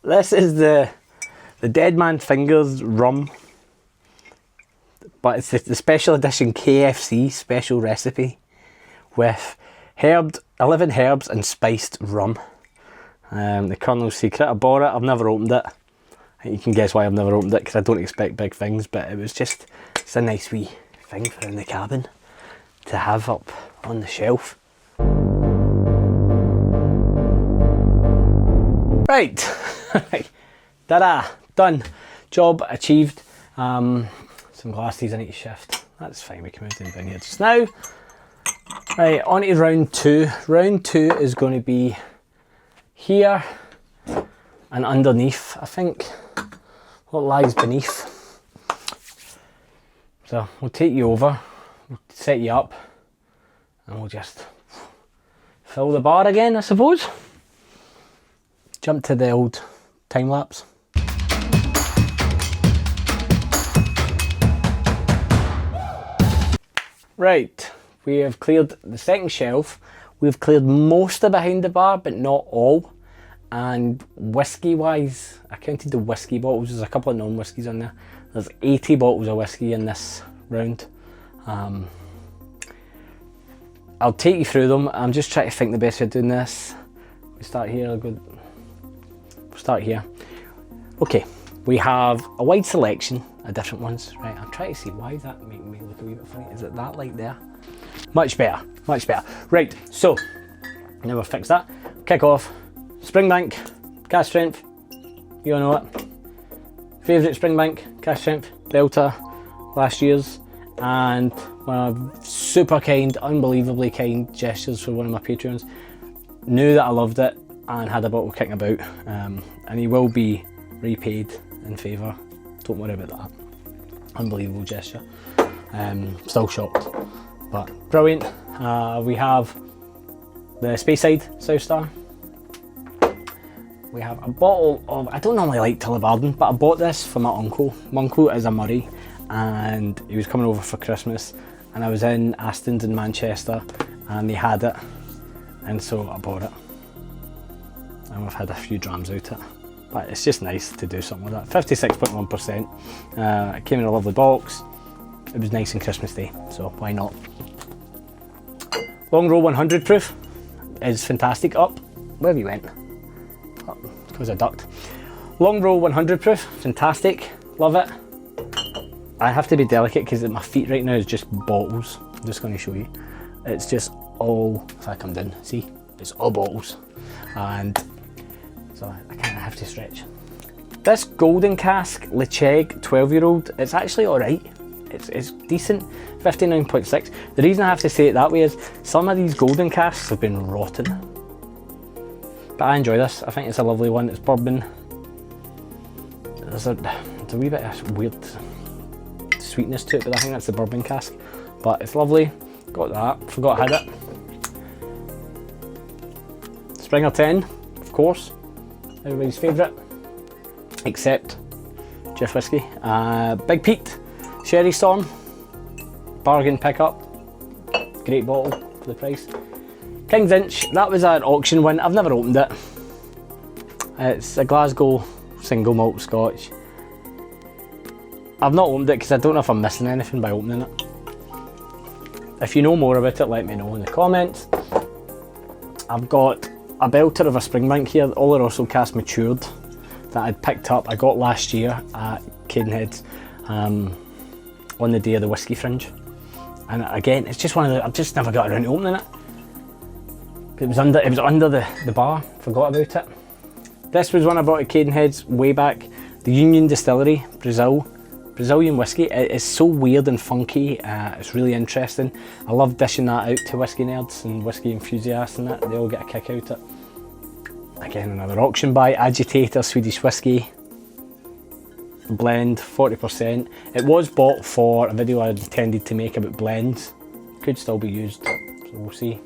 this is the Dead Man Fingers rum, but it's the special edition KFC special recipe with 11 herbs and spiced rum. The Colonel's Secret. I bought it, I've never opened it. You can guess why I've never opened it, because I don't expect big things, but it's a nice wee thing for in the cabin to have up on the shelf. Right, ta-da, done, job achieved. Some glasses I need to shift, that's fine, we can move them down here just now. Right, on to round two. Round two is going to be here and underneath, I think, what lies beneath. So we'll take you over, we'll set you up, and we'll just fill the bar again, I suppose. Jump to the old time lapse. Right, we have cleared the second shelf. We've cleared most of behind the bar, but not all. And whiskey wise, I counted the whiskey bottles. There's a couple of non-whiskies on there. There's 80 bottles of whiskey in this round. I'll take you through them. I'm just trying to think the best way of doing this. We start here, we'll start here. Okay, we have a wide selection of different ones. Right, I'm trying to see, why is that making me look a wee bit funny? Is it that light there? Much better, much better. Right, so now we've fixed that. Kick off. Springbank, cast strength, you all know it. Favourite Springbank, cast strength, Delta, last year's, and one of super kind, unbelievably kind gestures for one of my Patreons. Knew that I loved it and had a bottle kicking about, and he will be repaid in favour, don't worry about that. Unbelievable gesture. Still shocked, but brilliant. We have the Speyside South Star. We have a bottle of, I don't normally like Tullivarden, but I bought this for my uncle. My uncle is a Murray and he was coming over for Christmas, and I was in Aston's in Manchester and they had it, and so I bought it. And we've had a few drams out it, but it's just nice to do something like that. 56.1%. It came in a lovely box. It was nice on Christmas Day, so why not? Long Row 100 proof is fantastic. Up, where have you went? Up, because I ducked. Long Row 100 proof, fantastic, love it. I have to be delicate because my feet right now is just bottles. I'm just going to show you. It's just all, if I come down, see, it's all bottles, and so I kind of have to stretch. This golden cask Lecheg 12-year-old, it's actually alright. It's decent, 59.6. The reason I have to say it that way is some of these golden casks have been rotten. But I enjoy this, I think it's a lovely one. It's bourbon. There's a wee bit of weird sweetness to it, but I think that's the bourbon cask. But it's lovely, got that, forgot I had it. Springer 10, of course, everybody's favourite, except Jeff Whisky. Big Pete Sherry Storm, bargain pickup, great bottle for the price. King's Inch, that was an auction win, I've never opened it. It's a Glasgow single malt scotch. I've not opened it because I don't know if I'm missing anything by opening it. If you know more about it, let me know in the comments. I've got a belter of a Springbank here, Oloroso cask matured, that I'd picked up, I got last year at Peathead on the day of the Whisky Fringe. And again, it's just one of the, I've just never got around to opening it. It was under the bar, forgot about it. This was one I bought at Cadenhead's way back, the Union Distillery, Brazilian whiskey. It is so weird and funky, it's really interesting. I love dishing that out to whiskey nerds and whiskey enthusiasts and that, they all get a kick out of it. Again, another auction buy, Agitator Swedish whiskey. Blend, 40%. It was bought for a video I intended to make about blends. Could still be used, so we'll see.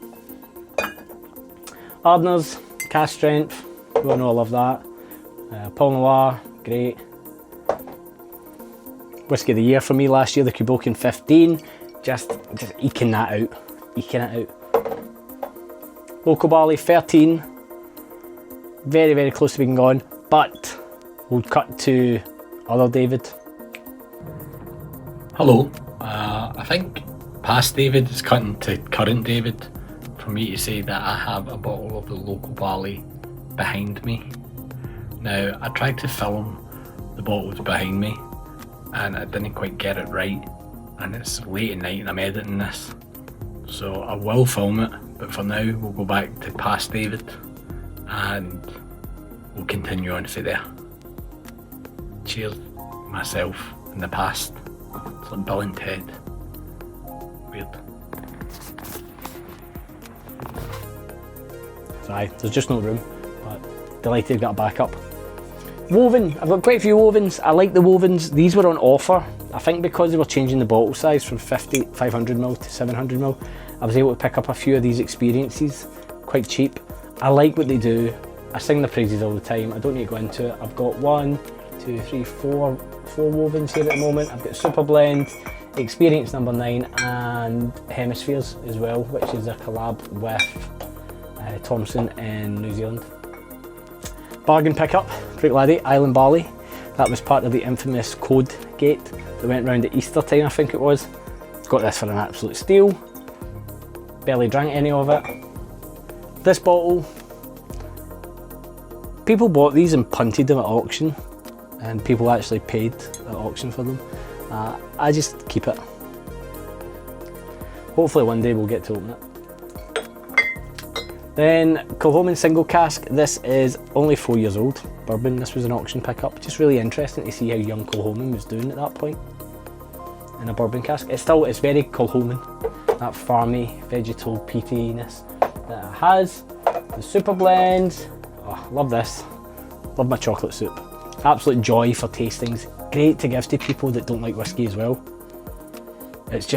Ardners, cask strength, you all know I love that. Paul Noir, great. Whisky of the year for me last year, the Kuboken 15. Just eking that out, eking it out. Local Barley 13. Very, very close to being gone. But we'll cut to other David. Hello. I think past David is cutting to current David for me to say that I have a bottle of the local barley behind me. Now, I tried to film the bottles behind me and I didn't quite get it right, and it's late at night and I'm editing this, so I will film it, but for now we'll go back to past David and we'll continue on from there. Cheers, myself in the past. It's like Bill and Ted. Weird. Sorry, there's just no room, but delighted to get a backup. Woven, I've got quite a few wovens. I like the wovens. These were on offer. I think because they were changing the bottle size from 500ml to 700ml, I was able to pick up a few of these experiences quite cheap. I like what they do. I sing the praises all the time. I don't need to go into it. I've got 1, 2, 3, 4 wovens here at the moment. I've got Super Blend, Experience number 9 and Hemispheres as well, which is a collab with Thompson in New Zealand. Bargain pickup, Great Laddie, Island Barley. That was part of the infamous code gate that went round at Easter time, I think it was. Got this for an absolute steal. Barely drank any of it. This bottle, people bought these and punted them at auction, and people actually paid at auction for them. I just keep it. Hopefully one day we'll get to open it. Then Kilchoman single cask. This is only 4 years old bourbon. This was an auction pickup. Just really interesting to see how young Kilchoman was doing at that point in a bourbon cask. It's very Kilchoman, that farmy, vegetal peatiness that it has. The Super Blend. Oh, love this. Love my chocolate soup. Absolute joy for tastings. Great to give to people that don't like whiskey as well. It's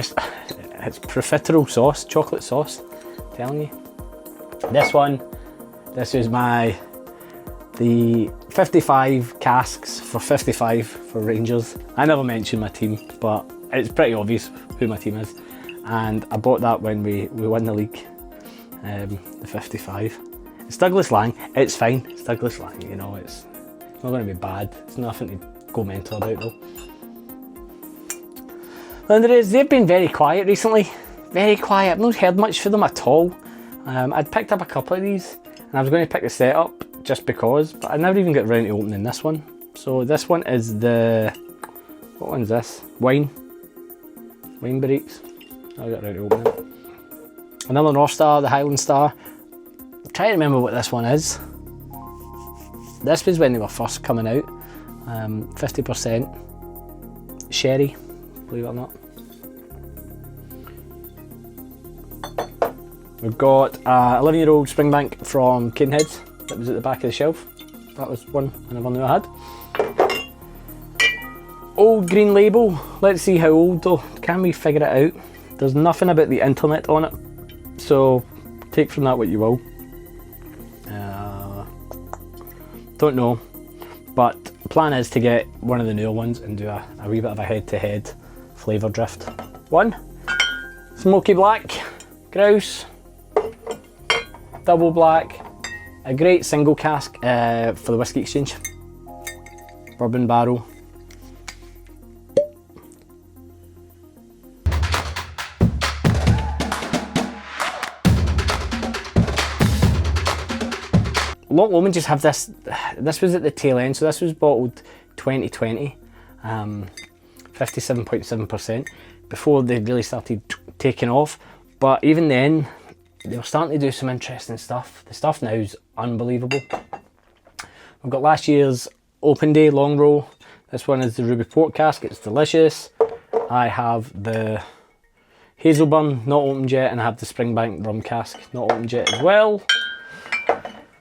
profiterole sauce, chocolate sauce, I'm telling you. This was the 55 casks for 55 for Rangers. I never mentioned my team, but it's pretty obvious who my team is. And I bought that when we won the league, the 55. It's Douglas Lang, it's fine, it's Douglas Lang, you know, it's not going to be bad. It's nothing to go mental about though. Lowlander, they've been very quiet recently, very quiet. I've not heard much from them at all. I'd picked up a couple of these and I was going to pick the set up just because, but I never even got around to opening this one. So this one is what one's this? Wine Barriques. I got around to opening it. Another North Star, the Highland Star. I'm trying to remember what this one is. This was when they were first coming out. 50% sherry, believe it or not. We've got a 11-year-old Springbank from Keenan that was at the back of the shelf. That was one I never knew I had. Old Green Label. Let's see how old though. Can we figure it out? There's nothing about the internet on it, so take from that what you will. Don't know, but the plan is to get one of the newer ones and do a wee bit of a head-to-head flavour drift. One, Smoky Black, Grouse, Double Black, a great single cask for the Whisky Exchange, bourbon barrel. Lowlander just have this was at the tail end, so this was bottled 2020, 57.7%, before they really started taking off. But even then, they were starting to do some interesting stuff. The stuff now is unbelievable. We've got last year's Open Day Long Row. This one is the Ruby Port cask, it's delicious. I have the Hazelburn, not opened yet, and I have the Springbank rum cask, not opened yet as well.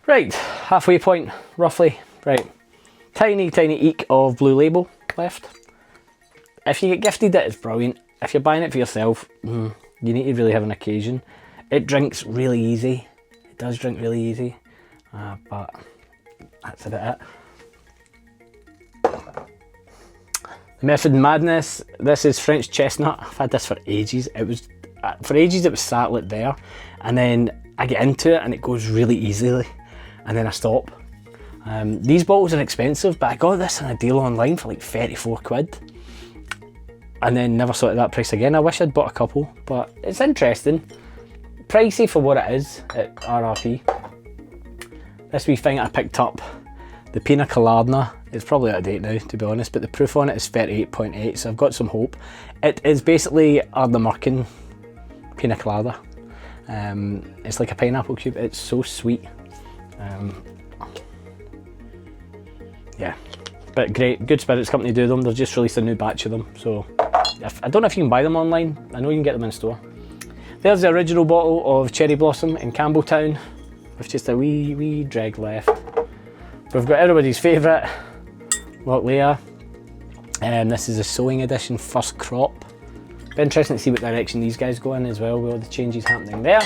Right, halfway point, roughly. Right, tiny eke of Blue Label left. If you get gifted it, it's brilliant. If you're buying it for yourself, you need to really have an occasion. It drinks really easy. It does drink really easy, but that's about it. The Method Madness. This is French Chestnut. I've had this for ages. It was sat lit there, and then I get into it and it goes really easily, and then I stop. These bottles are expensive, but I got this on a deal online for like 34 quid. And then never saw it at that price again. I wish I'd bought a couple, but it's interesting. Pricey for what it is at RRP. This wee thing I picked up, the Pina Colada. It's probably out of date now, to be honest, but the proof on it is 38.8, so I've got some hope. It is basically Ardnamurchan Pina Colada. It's like a pineapple cube. It's so sweet. Yeah, but great. Good Spirits Company do them. They've just released a new batch of them, so I don't know if you can buy them online. I know you can get them in store. There's the original bottle of Cherry Blossom in Campbelltown, with just a wee dreg left. We've got everybody's favourite, Lochlear. This is a sowing edition, first crop. Be interesting to see what direction these guys go in as well, with all the changes happening there.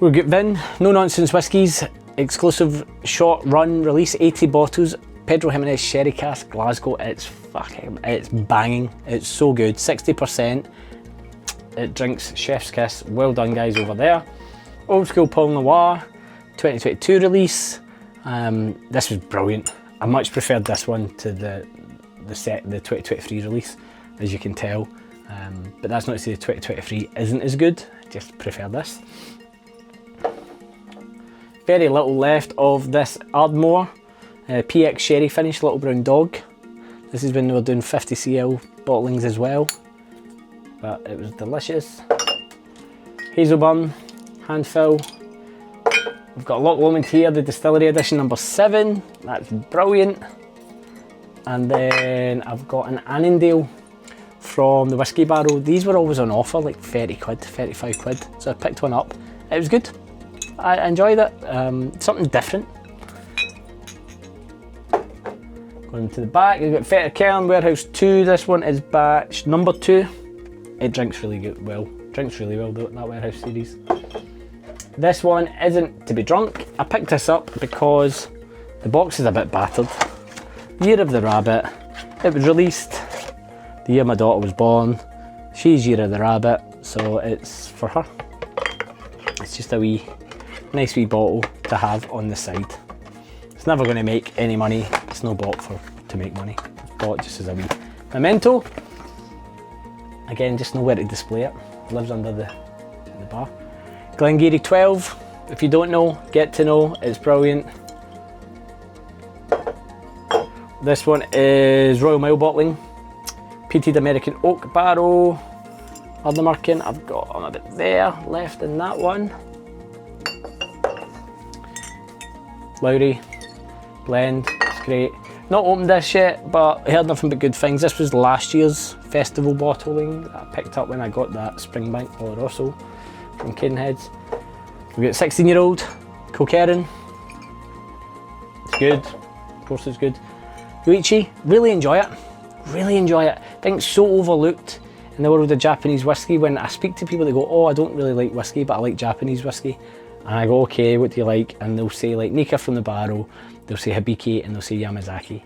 We've got Vin, No Nonsense Whiskies, exclusive short run release, 80 bottles, Pedro Jimenez Sherry Cask, Glasgow. It's banging, it's so good, 60%. It drinks chef's kiss. Well done guys over there. Old School Paul Noir 2022 release. This was brilliant. I much preferred this one to the 2023 release, as you can tell. But that's not to say the 2023 isn't as good. I just prefer this. Very little left of this Ardmore PX Sherry finish, Little Brown Dog. This is when they were doing 50 cl bottlings as well. But it was delicious. Hazelburn, hand fill. We've got Loch Lomond here, the distillery edition number 7. That's brilliant. And then I've got an Annandale from the Whiskey Barrel. These were always on offer, like 30 quid, 35 quid. So I picked one up. It was good. I enjoyed it. Something different. Going to the back, we've got Feta Cairn Warehouse 2. This one is batch number 2. It drinks really good, drinks really well, that Warehouse series. This one isn't to be drunk. I picked this up because the box is a bit battered. Year of the Rabbit. It was released the year my daughter was born. She's Year of the Rabbit, so it's for her. It's just a nice wee bottle to have on the side. It's never going to make any money. It's no bought to make money. It's bought just as a wee memento. Again, just know where to display it. It lives under the bar. Glengarry 12. If you don't know, get to know. It's brilliant. This one is Royal Mile Bottling. Peated American Oak Barrel. Ardnamurchan. I've got a bit there left in that one. Lowry blend. It's great. Not opened this yet, but I heard nothing but good things. This was last year's festival bottling that I picked up when I got that Springbank Oloroso from Cadenheads. We've got 16-year-old Coquerin. It's good. Of course it's good. Uichi, really enjoy it. Really enjoy it. I think it's so overlooked in the world of Japanese whiskey. When I speak to people, they go, "Oh, I don't really like whiskey, but I like Japanese whiskey." And I go, "Okay, what do you like?" And they'll say like Nika from the Barrel, they'll say Hibiki, and they'll say Yamazaki.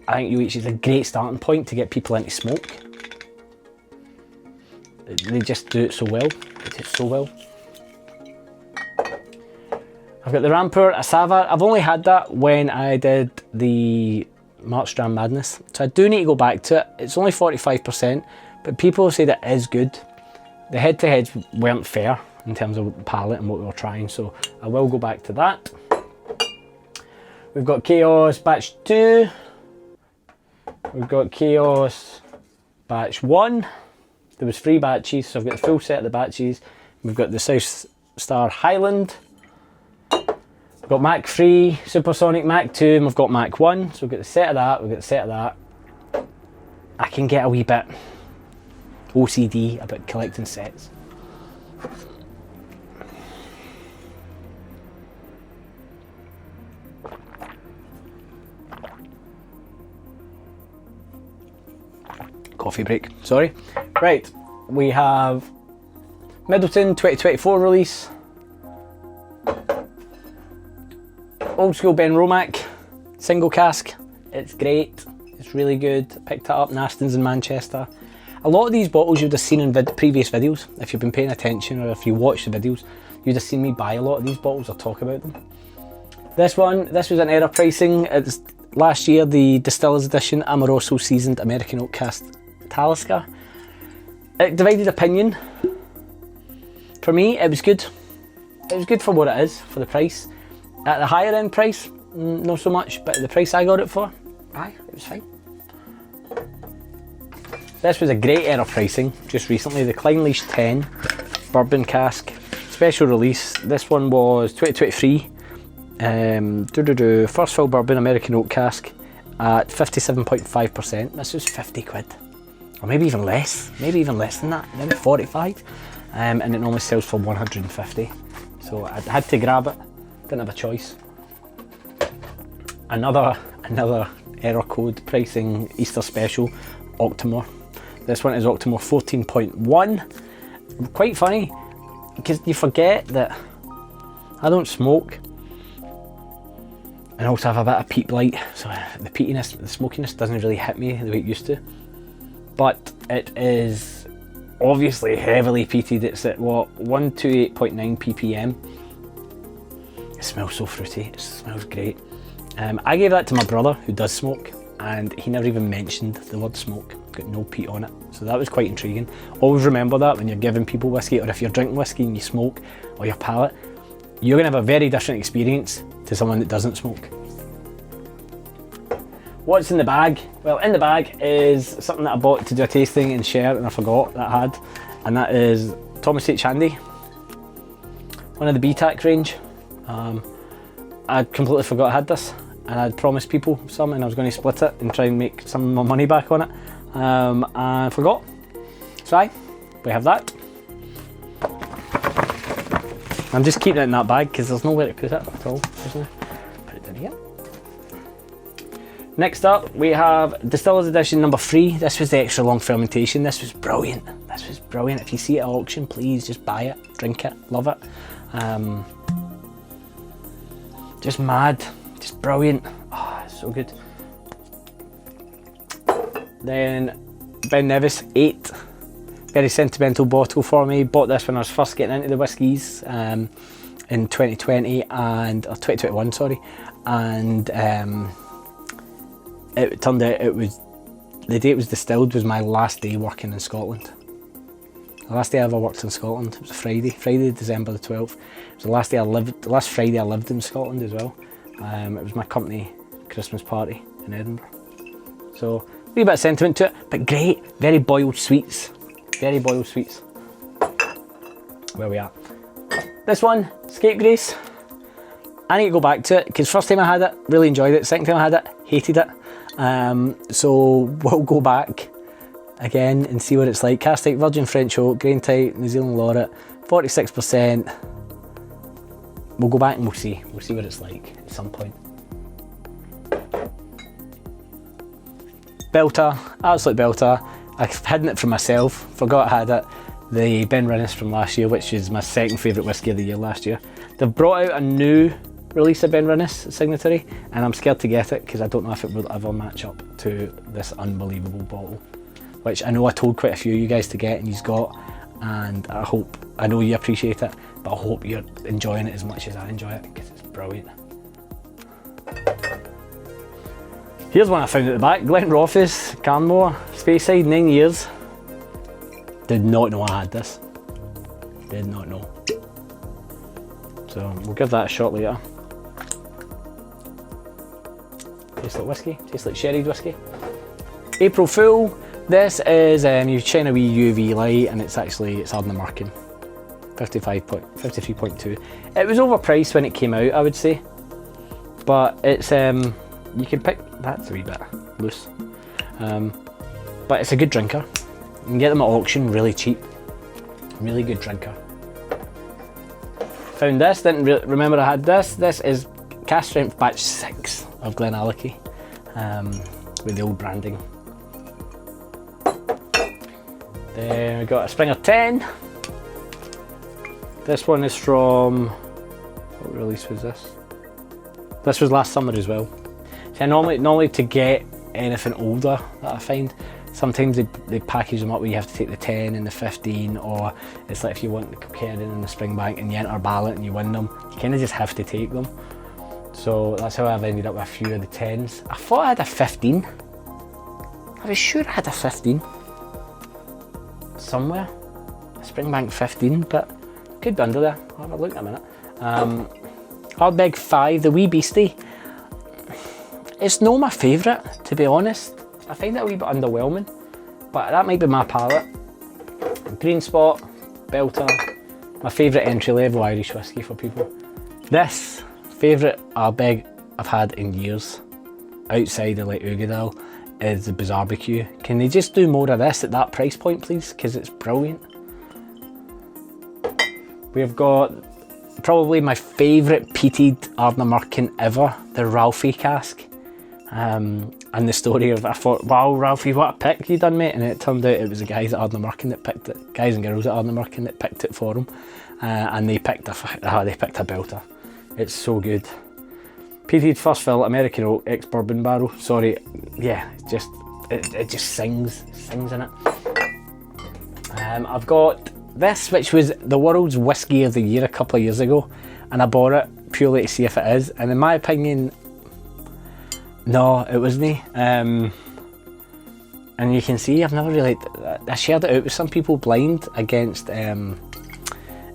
I think Uichi is a great starting point to get people into smoke. They just do it so well. They do it so well. I've got the Rampur Asava. I've only had that when I did the Markstrand Madness, so I do need to go back to it. It's only 45%, but people say that it is good. The head-to-heads weren't fair in terms of palate and what we were trying, so I will go back to that. We've got Chaos Batch 2. We've got Chaos Batch 1. There was 3 batches, so I've got the full set of the batches. We've got the South Star Highland. We've got Mac 3, Supersonic Mac 2, and we've got Mac 1. So we've got the set of that, we've got the set of that. I can get a wee bit OCD about collecting sets. Coffee break, sorry. Right, we have Middleton 2024 release. Old School Ben Romack single cask. It's great, it's really good. Picked it up in Aston's in Manchester. A lot of these bottles you'd have seen in previous videos. If you've been paying attention or if you watch the videos, you'd have seen me buy a lot of these bottles or talk about them. This was an error pricing. It's last year, the Distillers Edition Amoroso Seasoned American Oak Cask Talisker. It divided opinion. For me, it was good. It was good for what it is, for the price. At the higher end price, not so much, but the price I got it for, aye, it was fine. This was a great error pricing just recently, the Clynelish 10 Bourbon Cask special release. This one was 2023. First fill bourbon American Oak Cask at 57.5%. This was 50 quid. Or maybe even less than that, maybe 45. And it normally sells for 150. So I had to grab it, didn't have a choice. Another error code pricing Easter special, Octomore. This one is Octomore 14.1. Quite funny, because you forget that I don't smoke. And also have a bit of peat blight, so the peatiness, the smokiness doesn't really hit me the way it used to. But it is obviously heavily peated. It's at what, 128.9 ppm. It smells so fruity, it smells great. I gave that to my brother who does smoke, and he never even mentioned the word smoke. Got no peat on it, so that was quite intriguing. Always remember that when you're giving people whiskey, or if you're drinking whiskey and you smoke, or your palate, you're going to have a very different experience to someone that doesn't smoke. What's in the bag? Well, in the bag is something that I bought to do a tasting and share, and I forgot that I had, and that is Thomas H. Handy, one of the BTAC range. I completely forgot I had this, and I'd promised people some, and I was going to split it and try and make some of my money back on it, and I forgot. So aye, we have that. I'm just keeping it in that bag because there's nowhere to put it at all, isn't there? Put it in here. Next up, we have Distillers Edition number 3. This was the extra long fermentation. This was brilliant. This was brilliant. If you see it at auction, please just buy it, drink it, love it. Just mad, just brilliant. Oh, it's so good. Then Ben Nevis 8. Very sentimental bottle for me. Bought this when I was first getting into the whiskies in 2020 and or 2021, sorry. And it turned out it was the day it was distilled was my last day working in Scotland. The last day I ever worked in Scotland. It was a Friday, December the 12th. It was the last day I lived. The last Friday I lived in Scotland as well. It was my company Christmas party in Edinburgh. So a wee bit of sentiment to it, but great. Very boiled sweets. Very boiled sweets. Where we at? This one, Scapegrace. I need to go back to it because first time I had it, really enjoyed it. Second time I had it, hated it. So we'll go back again and see what it's like. Castike, Virgin French Oak, Grain Tight, New Zealand Lauret, 46%. We'll go back and we'll see. We'll see what it's like at some point. Belter, absolute belter. I've hidden it from myself, forgot I had it. The Ben Rinnes from last year, which is my second favourite whisky of the year last year. They've brought out a new release of Ben Rinnes Signatory, and I'm scared to get it because I don't know if it will ever match up to this unbelievable bottle, which I know I told quite a few of you guys to get and you've got, and I know you appreciate it, but I hope you're enjoying it as much as I enjoy it because it's brilliant. Here's one I found at the back, Glenrothes, Carnmore, Speyside, 9 years. Did not know I had this. Did not know. So we'll give that a shot later. Tastes like whiskey, tastes like sherried whiskey. April Fool, this is, you shine a wee UV light and it's Ardnamurchan marking. 53.2. It was overpriced when it came out, I would say. But it's, you can pick, that's a wee bit loose. But it's a good drinker. You can get them at auction really cheap. Really good drinker. Found this, didn't remember I had this. This is Cask Strength Batch 6 of Glenallachie with the old branding. Then we got a Springer 10. This one is from, what release was this? This was last summer as well. So normally to get anything older that I find, sometimes they package them up where you have to take the 10 and the 15, or it's like if you want the Keenan and the Springbank and you enter a ballot and you win them, you kind of just have to take them. So that's how I've ended up with a few of the 10s. I thought I had a 15. I was sure I had a 15 somewhere. A Springbank 15, but could be under there. I'll have a look in a minute. Ardbeg 5, the wee beastie. It's not my favourite, to be honest. I find it a wee bit underwhelming, but that might be my palate. Green Spot, Belter, my favourite entry level Irish whiskey for people. This favourite Ardbeg I've had in years, outside of like Ugadal, is the Barbecue. Can they just do more of this at that price point, please? Because it's brilliant. We've got probably my favourite peated Ardnamurchan ever, the Ralphie cask. And the story of, I thought, wow, Ralphie, what a pick you done, mate. And it turned out it was the guys at Ardnamurchan that picked it, guys and girls at Ardnamurchan that picked it for him. And they picked a belter. It's so good. Peathead first fill, American oak, ex-bourbon barrel. Sorry, yeah, it just sings in it. I've got this, which was the world's whiskey of the year a couple of years ago, and I bought it purely to see if it is. And in my opinion, no, it wasn't. And you can see I've never really. I shared it out with some people blind against.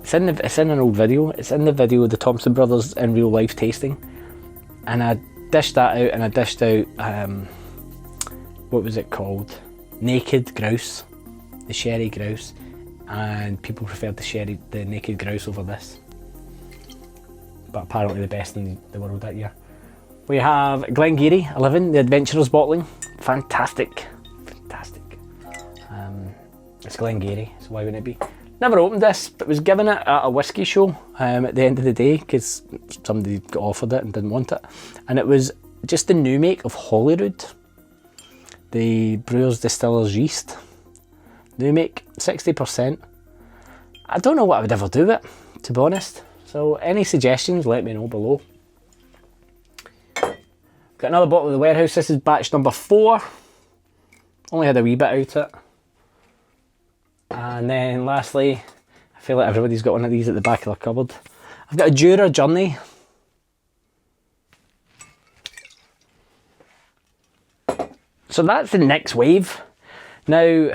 It's in an old video. It's in the video of the Thompson brothers in real life tasting, and I dished that out, and I dished out what was it called? Naked Grouse, the sherry grouse, and people preferred the naked grouse over this. But apparently the best in the world that year. We have Glengarry 11, the Adventurers bottling. Fantastic. It's Glengarry, so why wouldn't it be? Never opened this, but was given it at a whiskey show at the end of the day because somebody got offered it and didn't want it. And it was just the new make of Holyrood, the brewer's distiller's yeast. New make, 60%. I don't know what I would ever do with it, to be honest. So any suggestions, let me know below. Got another bottle of the Warehouse. This is batch number 4. Only had a wee bit out of it. And then lastly, I feel like everybody's got one of these at the back of their cupboard. I've got a Jura Journey. So that's the next wave. Now,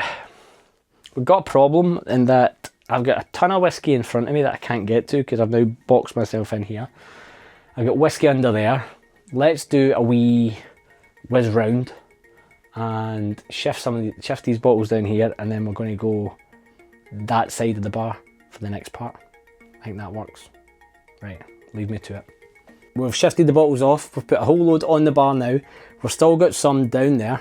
we've got a problem in that I've got a ton of whiskey in front of me that I can't get to because I've now boxed myself in here. I've got whiskey under there. Let's do a wee whiz round and shift these bottles down here, and then we're going to go that side of the bar for the next part. I think that works. Right, leave me to it. We've shifted the bottles off, we've put a whole load on the bar now. We've still got some down there.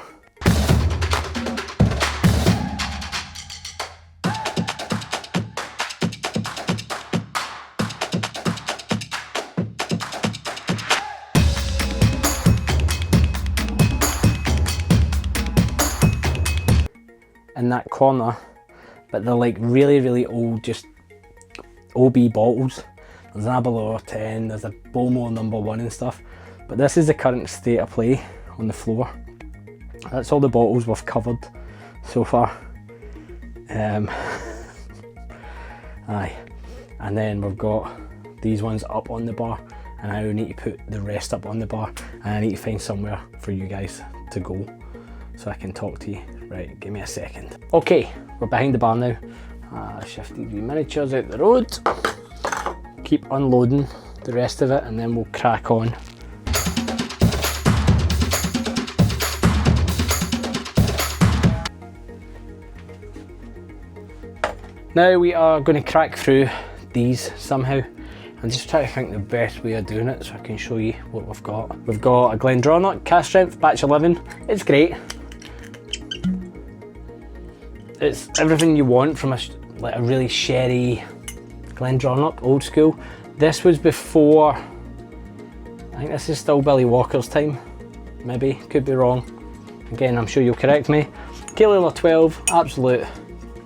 In that corner, but they're like really old, just OB bottles. There's an Aberlour 10, there's a Bowmore number 1 and stuff, but this is the current state of play on the floor. That's all the bottles we've covered so far. Aye, and then we've got these ones up on the bar, and I need to put the rest up on the bar, and I need to find somewhere for you guys to go so I can talk to you. Right, give me a second. Okay, we're behind the bar now. Shifted the miniatures out the road. Keep unloading the rest of it and then we'll crack on. Now we are going to crack through these somehow. I'm just trying to think the best way of doing it so I can show you what we've got. We've got a Glendronach cast strength batch 11. It's great. It's everything you want from a really sherry Glendronach, old school. This was before, I think this is still Billy Walker's time, maybe, could be wrong. Again, I'm sure you'll correct me. Kahlil 12, absolute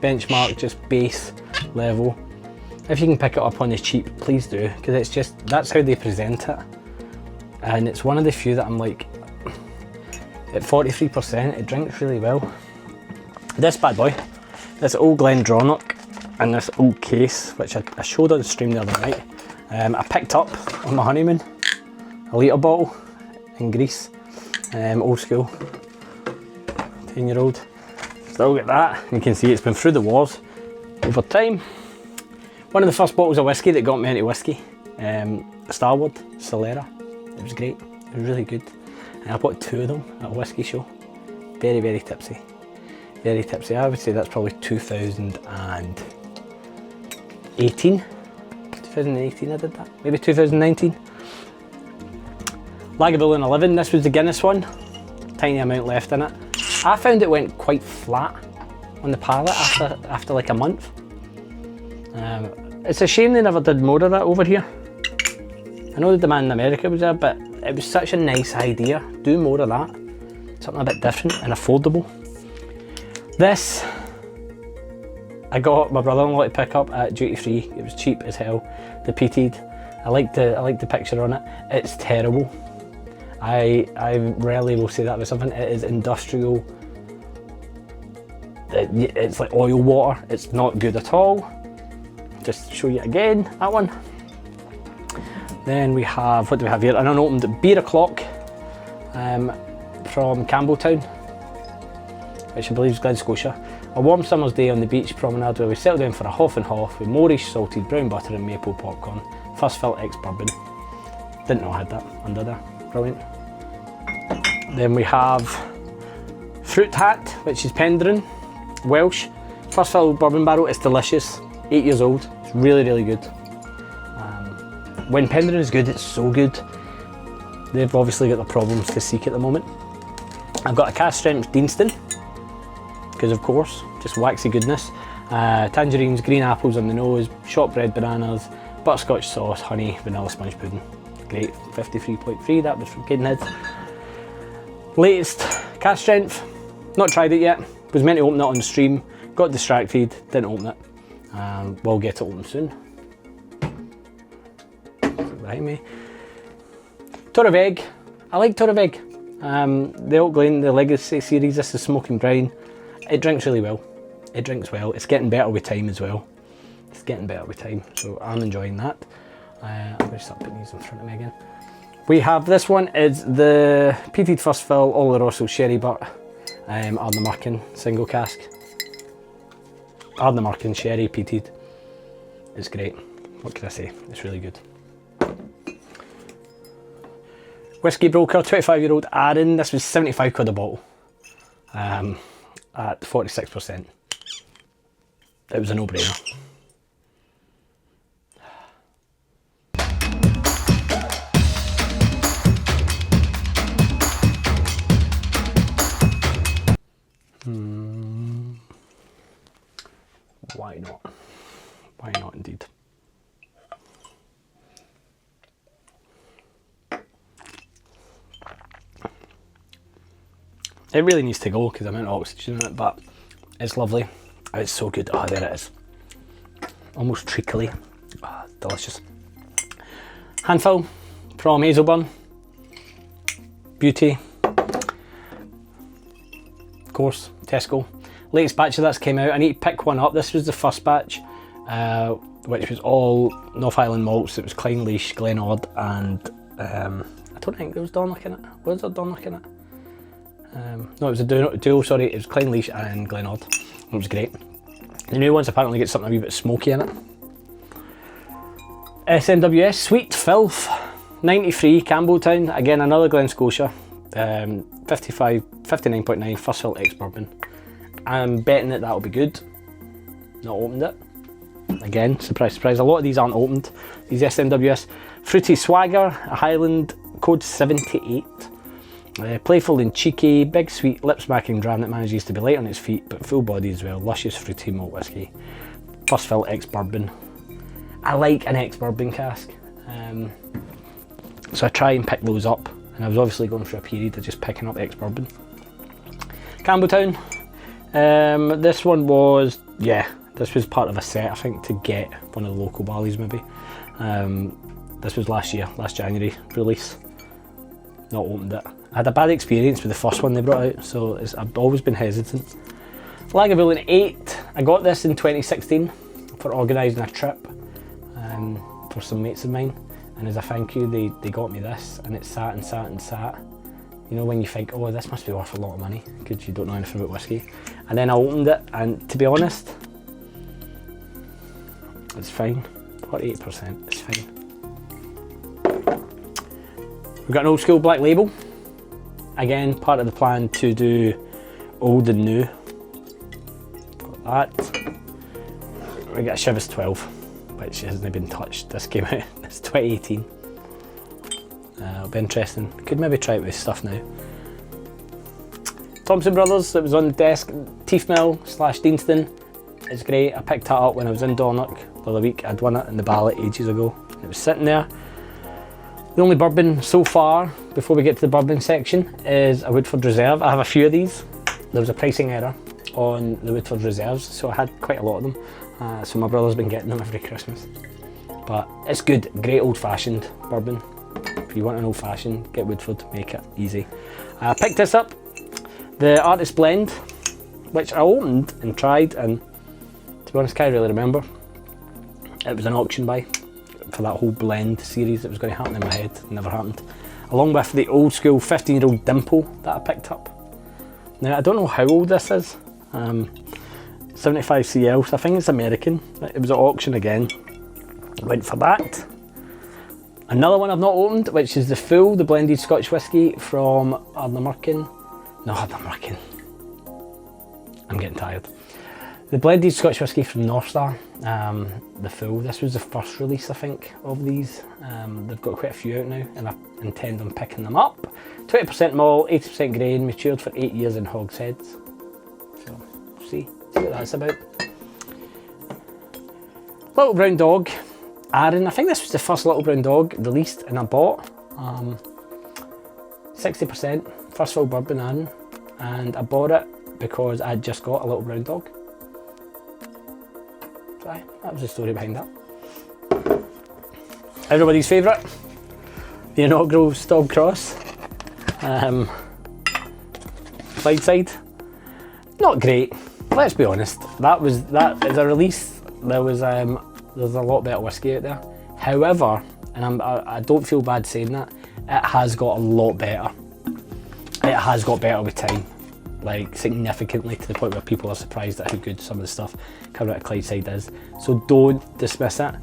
benchmark, just base level. If you can pick it up on the cheap, please do, because it's just, that's how they present it. And it's one of the few that I'm like, at 43%, it drinks really well. This bad boy, this old Glendronach, and this old case, which I showed on stream the other night, I picked up on my honeymoon. a litre bottle in Greece, old school, 10-year-old. Still got that. You can see it's been through the wars over time. One of the first bottles of whiskey that got me into whiskey, Starward, Solera. It was great, it was really good. And I bought 2 of them at a whiskey show. Very, very tipsy. Very tipsy. I would say that's probably 2018. 2018 I did that, maybe 2019. Lagavulin 11, this was the Guinness one. Tiny amount left in it. I found it went quite flat on the palate after like a month. It's a shame they never did more of that over here. I know the demand in America was there, but it was such a nice idea. Do more of that. Something a bit different and affordable. This, I got my brother-in-law to pick up at duty free. It was cheap as hell. The Peathead. I like the picture on it. It's terrible. I rarely will say that with something. It is industrial. It's like oil water. It's not good at all. Just to show you again, that one. Then we have, what do we have here? An unopened Beer O'Clock from Campbelltown, which I believe is Glen Scotia. A warm summer's day on the beach promenade where we settled down for a half and half with Moorish salted brown butter and maple popcorn. First fill ex-bourbon. Didn't know I had that under there. Brilliant. Then we have Fruit Hat, which is Penderyn, Welsh. First fill bourbon barrel. It's delicious. 8 years old. It's really, really good. When Penderyn is good, it's so good. They've obviously got the problems to seek at the moment. I've got a cast strength Deanston, because of course, just waxy goodness. Tangerines, green apples on the nose, shortbread bananas, butterscotch sauce, honey, vanilla sponge pudding. Great, 53.3, that was from Keenan. Latest cast strength, not tried it yet. Was meant to open it on the stream, got distracted, didn't open it. We'll get it open soon. Behind me. Torreveg. I like Torreveg. The Oak Glen, the Legacy series, this is smoking brine. It drinks really well. It drinks well. It's getting better with time as well. It's getting better with time, so I'm enjoying that. I'm going to start putting these in front of me again. We have, this one is the Peathead First Fill Oloroso Sherry Butt Ardnamurchan single cask. Ardnamurchan Sherry Peathead. It's great. What can I say? It's really good. Whiskey Broker, 25-year-old Aaron. This was 75 quid a bottle at 46%. It was a no-brainer. Why not? Why not indeed? It really needs to go because I'm out of oxygen in it, but it's lovely. It's so good. Oh, there it is. Almost treacly. Oh, delicious. Handful from Hazelburn. Beauty. Of course, Tesco. Latest batch of this came out. I need to pick one up. This was the first batch, which was all North Island malts. It was Clynelish, Glenord, and I don't think there was Donnock in it. Was there Donnock in it? No, it was a duo, sorry. It was Clynelish and Glenord. It was great. The new ones apparently get something a wee bit smoky in it. SMWS Sweet Filth, 93, Campbelltown. Again, another Glen Scotia. 59.9, first fill ex-bourbon. I'm betting that that'll be good. Not opened it. Again, surprise, surprise. A lot of these aren't opened. These SMWS. Fruity Swagger, a Highland, code 78. Playful and cheeky, big sweet lip smacking dram that manages to be light on its feet but full body as well. Luscious fruity malt whiskey. First fill ex-bourbon. I like an ex-bourbon cask. So I try and pick those up. And I was obviously going through a period of just picking up ex-bourbon. Campbelltown. This one was, yeah, this was part of a set I think to get one of the local barleys maybe. This was last January release. Not opened it. I had a bad experience with the first one they brought out, so I've always been hesitant. Lagavulin 8, I got this in 2016 for organising a trip for some mates of mine. and as a thank you they got me this, and it sat and sat and sat. You know when you think, oh, this must be worth a lot of money because you don't know anything about whiskey. And then I opened it, and to be honest, it's fine. 48%, it's fine. We've got an old school black label. Again, part of the plan to do old and new. Got that. We got a Chivas 12, which hasn't been touched. This came out, it's 2018. It'll be interesting. Could maybe try it with stuff now. Thompson Brothers, it was on the desk. Teeth Mill / Deanston. It's great. I picked that up when I was in Dornoch the other week. I'd won it in the ballot ages ago. It was sitting there. The only bourbon so far, before we get to the bourbon section, is a Woodford Reserve. I have a few of these. There was a pricing error on the Woodford Reserves, so I had quite a lot of them. So my brother's been getting them every Christmas. But it's good, great old-fashioned bourbon. If you want an old-fashioned, get Woodford, make it easy. I picked this up, the Artist Blend, which I opened and tried, and to be honest, can't really remember. It was an auction buy for that whole blend series that was going to happen in my head. It never happened. Along with the old school 15-year-old Dimple that I picked up. Now I don't know how old this is. 75 CL, so I think it's American. It was at auction again. Went for that. Another one I've not opened, which is the blended Scotch whisky from Ardnamurchan. No, Ardnamurchan. I'm getting tired. The blended Scotch whisky from North Star, the full. This was the first release, I think, of these. They've got quite a few out now, and I intend on picking them up. 20% malt, 80% grain, matured for 8 years in hogsheads. So, see what that's about. Little Brown Dog, Aaron. I think this was the first Little Brown Dog released and I bought. 60%, first full bourbon Aaron, and I bought it because I'd just got a Little Brown Dog. So that was the story behind that. Everybody's favourite, the inaugural Stog Cross. Clydeside, not great. Let's be honest. That as a release. There's a lot better whiskey out there. However, and I don't feel bad saying that, it has got a lot better. It has got better with time, like significantly, to the point where people are surprised at how good some of the stuff coming out of Clydeside is. So don't dismiss it.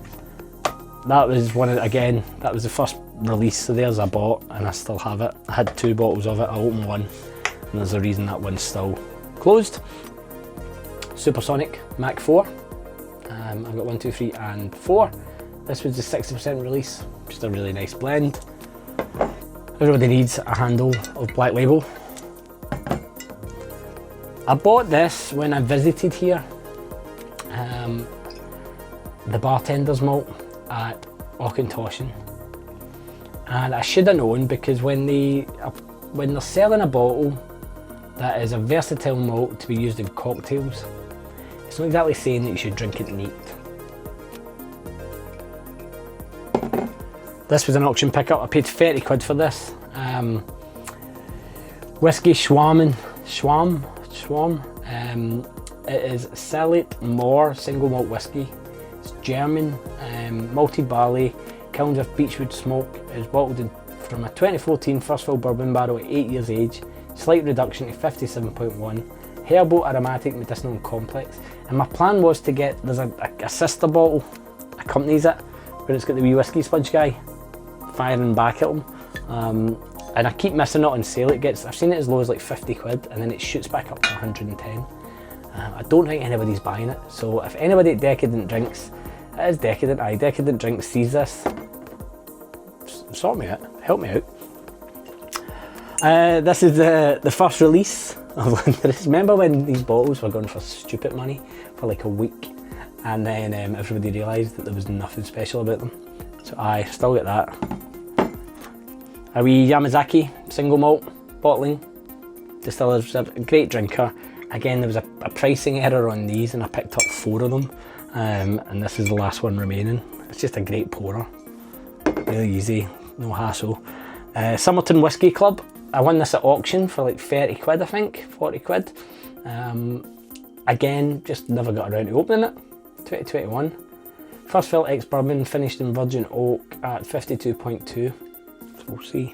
That was that was the first release, so there's I bought, and I still have it. I had 2 bottles of it. I opened one, and there's a reason that one's still closed. Supersonic Mach 4. I've got 1, 2, 3 and 4. This was the 60% release, just a really nice blend. Everybody needs a handle of Black Label. I bought this when I visited here, the bartender's malt at Auchentoshan, and I should have known, because when they're selling a bottle that is a versatile malt to be used in cocktails, it's not exactly saying that you should drink it neat. This was an auction pickup. I paid 30 quid for this. Whisky Schwam. It is Salit Moor single malt whisky. It's German, malted barley, kilns with beechwood smoke. It was bottled from a 2014 first fill bourbon barrel at 8 years age. Slight reduction to 57.1. Herbal, aromatic, medicinal and complex. And my plan was to get, there's a sister bottle accompanies it, where it's got the wee whiskey sponge guy firing back at them. And I keep missing it on sale. I've seen it as low as like 50 quid, and then it shoots back up to 110. I don't think anybody's buying it, so if anybody at Decadent Drinks, it is Decadent, Decadent Drinks sees this, sort me out, help me out. This is the first release of Lowlander. Remember when these bottles were going for stupid money for like a week, and then everybody realised that there was nothing special about them? So I still get that. A wee Yamazaki single malt bottling. Distillers, a great drinker. Again, there was a pricing error on these, and I picked up 4 of them, and this is the last one remaining. It's just a great pourer, really easy, no hassle. Somerton Whisky Club. I won this at auction for like 30 quid, I think, 40 quid. Again, just never got around to opening it. 2021. First fill ex-bourbon, finished in virgin oak at 52.2. So we'll see.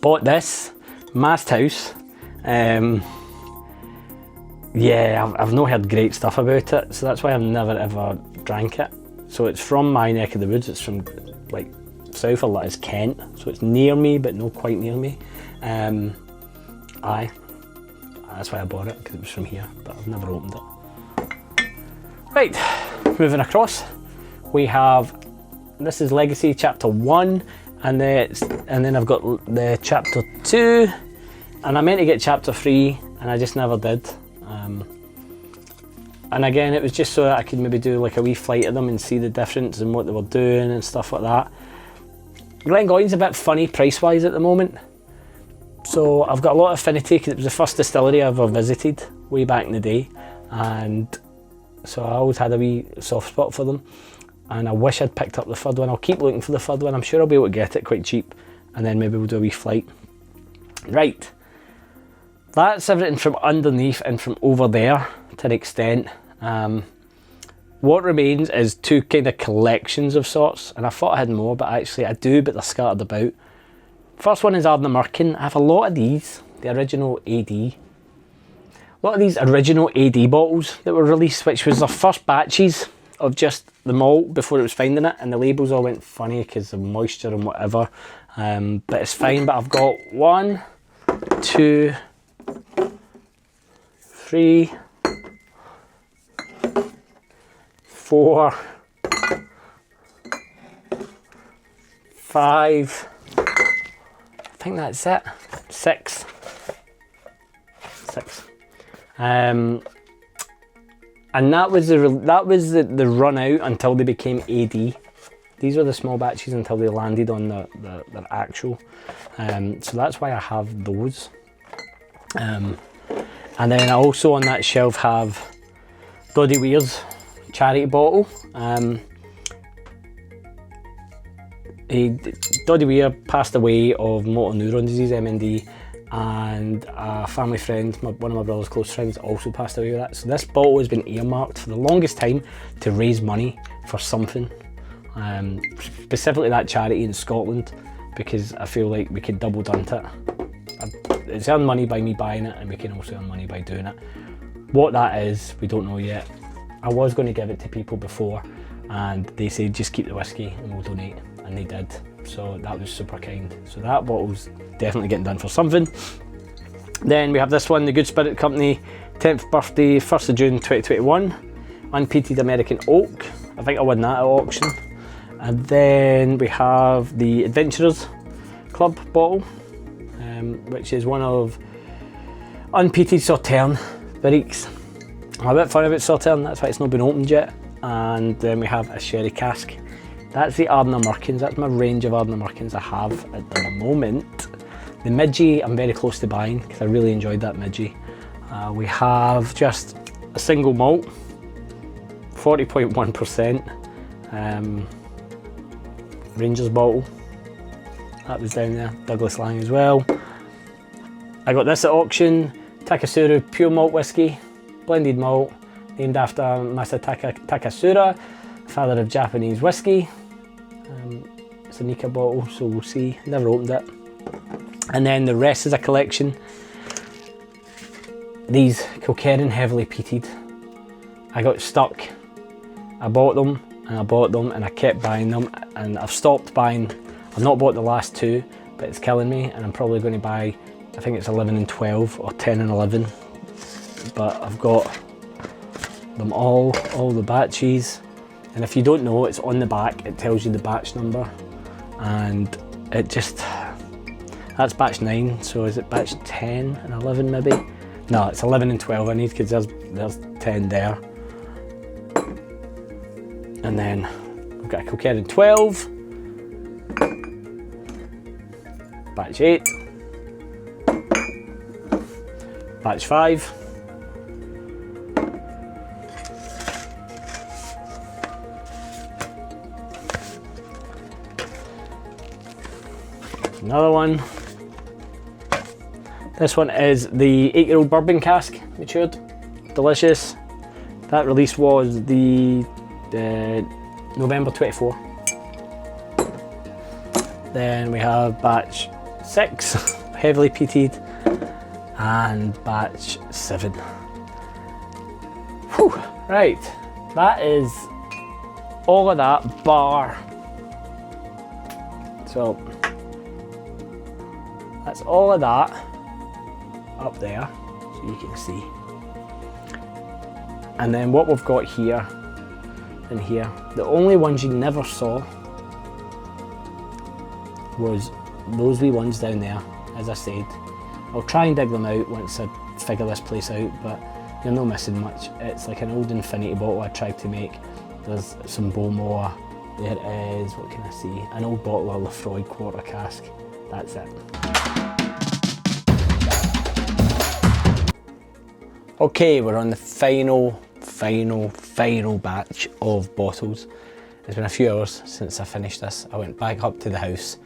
Bought this, Mast House. Yeah, I've not heard great stuff about it, so that's why I've never ever drank it. So it's from my neck of the woods. It's from like south of that is Kent, so it's near me but not quite near me. Aye, that's why I bought it, because it was from here, but I've never opened it. Right, moving across, we have, this is Legacy Chapter 1, and then I've got the Chapter 2, and I meant to get Chapter 3, and I just never did. And again, it was just so that I could maybe do like a wee flight of them and see the difference and what they were doing and stuff like that. Glengoyne's a bit funny price-wise at the moment. So I've got a lot of affinity because it was the first distillery I ever visited way back in the day. And so I always had a wee soft spot for them. And I wish I'd picked up the third one. I'll keep looking for the third one. I'm sure I'll be able to get it quite cheap. And then maybe we'll do a wee flight. Right. That's everything from underneath and from over there to an extent. What remains is two kind of collections of sorts, and I thought I had more, but actually I do, but they're scattered about. First one is Ardnamurchan. I have a lot of these, the original AD. A lot of these original AD bottles that were released, which was their first batches of just the malt before it was finding it, and the labels all went funny because of moisture and whatever. But it's fine, but I've got 1, 2, 3, 4, 5, I think that's it, 6. And that was the run out until they became AD. These were the small batches until they landed on their actual. So that's why I have those. And then I also on that shelf have Doddy Weir's charity bottle. Doddy Weir passed away of motor neuron disease, MND, and a family friend, one of my brother's close friends, also passed away with that. So this bottle has been earmarked for the longest time to raise money for something, specifically that charity in Scotland, because I feel like we could double dunk it. It's earned money by me buying it, and we can also earn money by doing it. What that is, we don't know yet. I was going to give it to people before, and they said just keep the whiskey and we'll donate, and they did. So that was super kind. So that bottle's definitely getting done for something. Then we have this one, the Good Spirit Company, 10th birthday, 1st of June 2021, unpeated American oak. I think I won that at auction. And then we have the Adventurers Club bottle, which is one of unpeated Sauterne barriques. I'm a bit funny about Sauterne, that's why it's not been opened yet. And then we have a sherry cask. That's the Ardnamurchans, that's my range of Ardnamurchans I have at the moment. The Midgie I'm very close to buying because I really enjoyed that Midgie. We have just a single malt, 40.1%. Rangers bottle, that was down there, Douglas Lang as well. I got this at auction, Takasura pure malt whiskey, blended malt, named after Masataka Takasura, father of Japanese whiskey. It's a Nika bottle, so we'll see, never opened it. And then the rest is a collection. These Kilkerran heavily peated. I got stuck, I bought them and I kept buying them, and I've stopped buying. I've not bought the last two, but it's killing me, and I'm probably going to buy, I think it's 11 and 12 or 10 and 11, but I've got them all the batches. And if you don't know, it's on the back, it tells you the batch number, and it just, that's batch 9, so is it batch 10 and 11 maybe? No, it's 11 and 12 I need, because there's 10 there. And then we've got a Kilkerran 12, batch 8, batch 5, another one. This one is the 8-year-old bourbon cask, matured, delicious. That release was the November 24. Then we have batch 6, heavily peated, and batch 7. Whew, right, that is all of that bar. So that's all of that up there, so you can see. And then what we've got here and here, the only ones you never saw was those wee ones down there, as I said. I'll try and dig them out once I figure this place out, but you're not missing much. It's like an old infinity bottle I tried to make. There's some Bowmore, there is, what can I see? An old bottle of Lefroy quarter cask. That's it. Okay, we're on the final batch of bottles. It's been a few hours since I finished this. I went back up to the house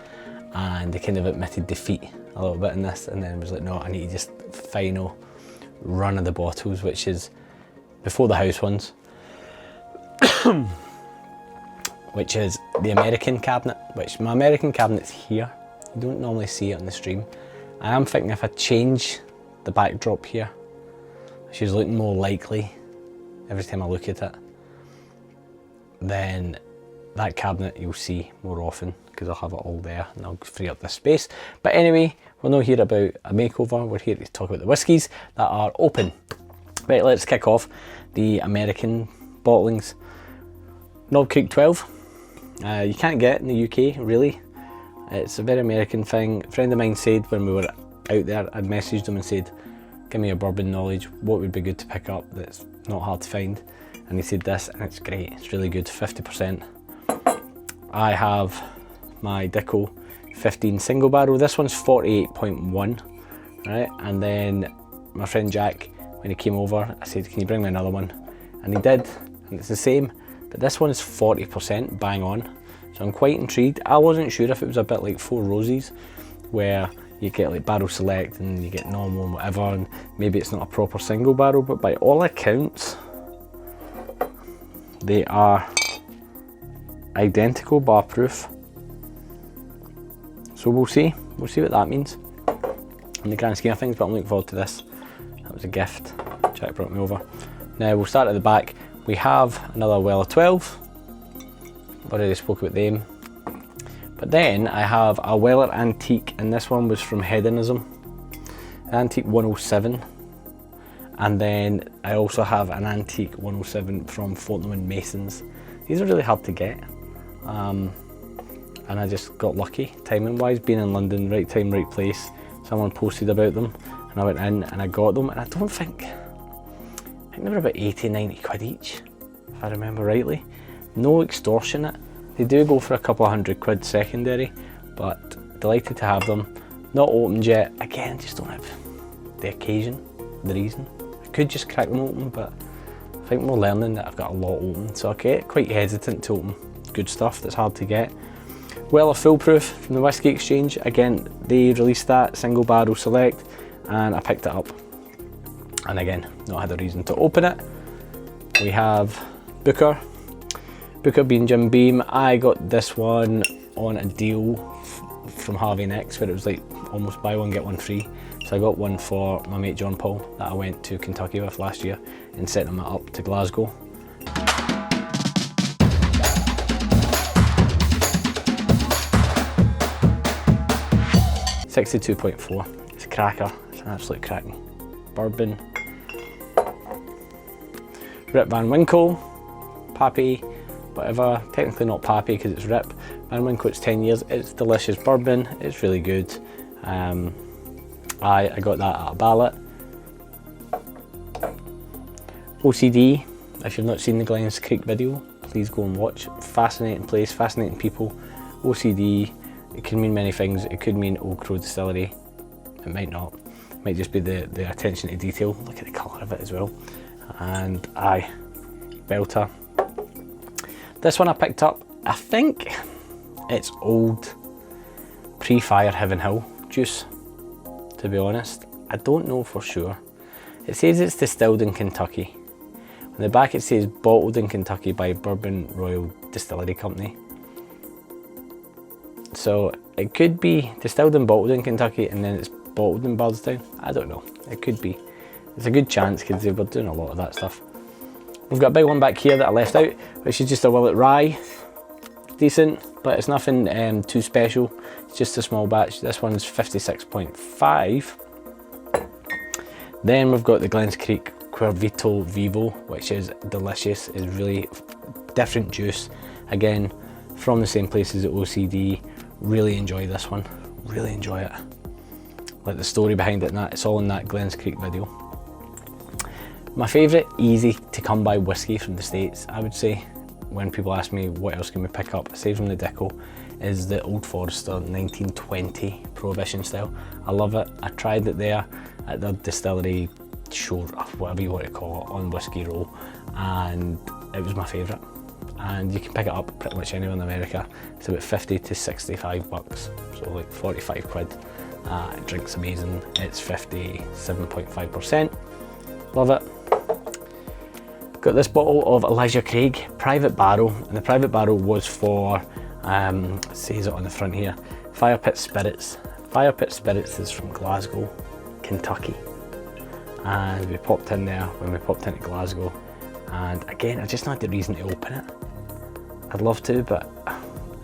and I kind of admitted defeat a little bit in this, and then was like, no, I need to just final run of the bottles, which is before the house ones, which is the American cabinet, which my American cabinet's here. You don't normally see it on the stream. I am thinking if I change the backdrop here, she's looking more likely every time I look at it, then that cabinet you'll see more often because I'll have it all there and I'll free up this space. But anyway, we're not here about a makeover, we're here to talk about the whiskies that are open. Right, let's kick off the American bottlings. Knob Creek 12, you can't get in the UK really. It's a very American thing. A friend of mine said when we were out there, I'd messaged him and said, give me your bourbon knowledge, what would be good to pick up that's not hard to find, and he said this, and it's great, it's really good, 50%. I have my Dicko 15 single barrel, this one's 48.1, right, and then my friend Jack, when he came over, I said, can you bring me another one, and he did, and it's the same, but this one's 40% bang on, so I'm quite intrigued. I wasn't sure if it was a bit like Four Roses, where you get like barrel select and you get normal and whatever, and maybe it's not a proper single barrel, but by all accounts they are identical bar proof, so we'll see what that means in the grand scheme of things, but I'm looking forward to this. That was a gift Jack brought me over. Now we'll start at the back. We have another Weller 12, I've already spoke about them. But then I have a Weller Antique, and this one was from Hedonism, Antique 107. And then I also have an Antique 107 from Fortnum & Masons. These are really hard to get. And I just got lucky, timing wise, being in London, right time, right place. Someone posted about them and I went in and I got them, and I think they were about 80, 90 quid each, if I remember rightly. No extortion it. They do go for a couple of £100 secondary, but delighted to have them. Not opened yet. Again, just don't have the occasion, the reason. I could just crack them open, but I think we're learning that I've got a lot open, so I get quite hesitant to open good stuff that's hard to get. Weller Full Proof from the Whisky Exchange. Again, they released that single barrel select, and I picked it up. And again, not had a reason to open it. We have Booker being Jim Beam. I got this one on a deal from Harvey Nicks where it was like almost buy one get one free. So I got one for my mate John Paul that I went to Kentucky with last year and sent him up to Glasgow. $62.4. It's a cracker. It's an absolute cracking bourbon. Rip Van Winkle, Pappy, whatever. Technically not Pappy because it's Rip. Van Winkle, it's 10 years. It's delicious bourbon. It's really good. I got that at a ballot. OCD, if you've not seen the Glens Creek video, please go and watch. Fascinating place, fascinating people. OCD, it can mean many things. It could mean Old Crow Distillery. It might not. It might just be the attention to detail. Look at the colour of it as well. And aye, belter. This one I picked up, I think it's old pre-fire Heaven Hill juice, to be honest. I don't know for sure. It says it's distilled in Kentucky, On the back it says bottled in Kentucky by Bourbon Royal Distillery Company. So it could be distilled and bottled in Kentucky and then it's bottled in Bardstown. I don't know, it could be. There's a good chance because they were doing a lot of that stuff. We've got a big one back here that I left out, which is just a Willet Rye. Decent, but it's nothing too special. It's just a small batch. This one's 56.5. Then we've got the Glens Creek Cuervito Vivo, which is delicious. It's really different juice. Again, from the same place as the OCD. Really enjoy this one. Really enjoy it. Like the story behind it and that. It's all in that Glens Creek video. My favourite easy to come by whiskey from the States, I would say, when people ask me what else can we pick up aside from the Dickel, is the Old Forester 1920 Prohibition style. I love it. I tried it there at the distillery show, whatever you want to call it, on Whiskey Row, and it was my favourite. And you can pick it up pretty much anywhere in America. It's about 50 to 65 bucks, so like 45 quid. It drinks amazing. It's 57.5%. Love it. Got this bottle of Elijah Craig Private Barrel, and the Private Barrel was for, it says it on the front here, Fire Pit Spirits. Fire Pit Spirits is from Glasgow, Kentucky. And we popped in there when we popped into Glasgow. And again, I just not had the reason to open it. I'd love to, but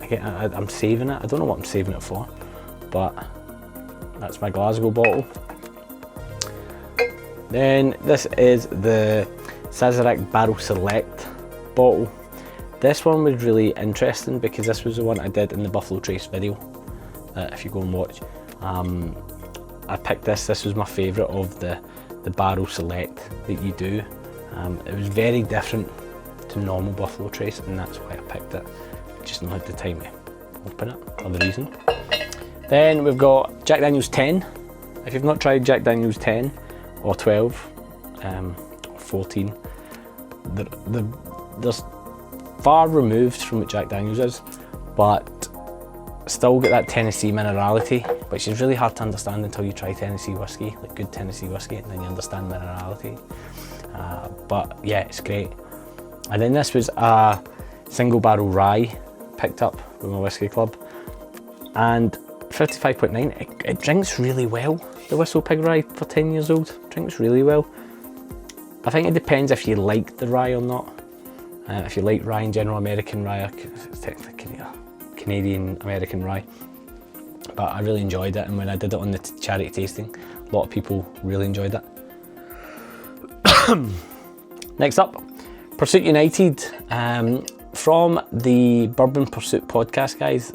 again, I'm saving it. I don't know what I'm saving it for, but that's my Glasgow bottle. Then this is the Sazerac Barrel Select bottle. This one was really interesting because this was the one I did in the Buffalo Trace video, if you go and watch. I picked this was my favourite of the Barrel Select that you do. It was very different to normal Buffalo Trace, and that's why I picked it. Just not had the time to open it, or the reason. Then we've got Jack Daniel's 10. If you've not tried Jack Daniel's 10 or 12, or 14, there's far removed from what Jack Daniel's is, but still got that Tennessee minerality, which is really hard to understand until you try Tennessee whiskey, like good Tennessee whiskey, and then you understand minerality. But yeah, it's great. And then this was a single barrel rye picked up with my whiskey club, and 55.9. It drinks really well. The Whistle Pig Rye for 10 years old drinks really well. I think it depends if you like the rye or not. If you like rye in general, American rye, it's technically a Canadian American rye. But I really enjoyed it, and when I did it on the charity tasting, a lot of people really enjoyed it. Next up, Pursuit United. From the Bourbon Pursuit podcast, guys.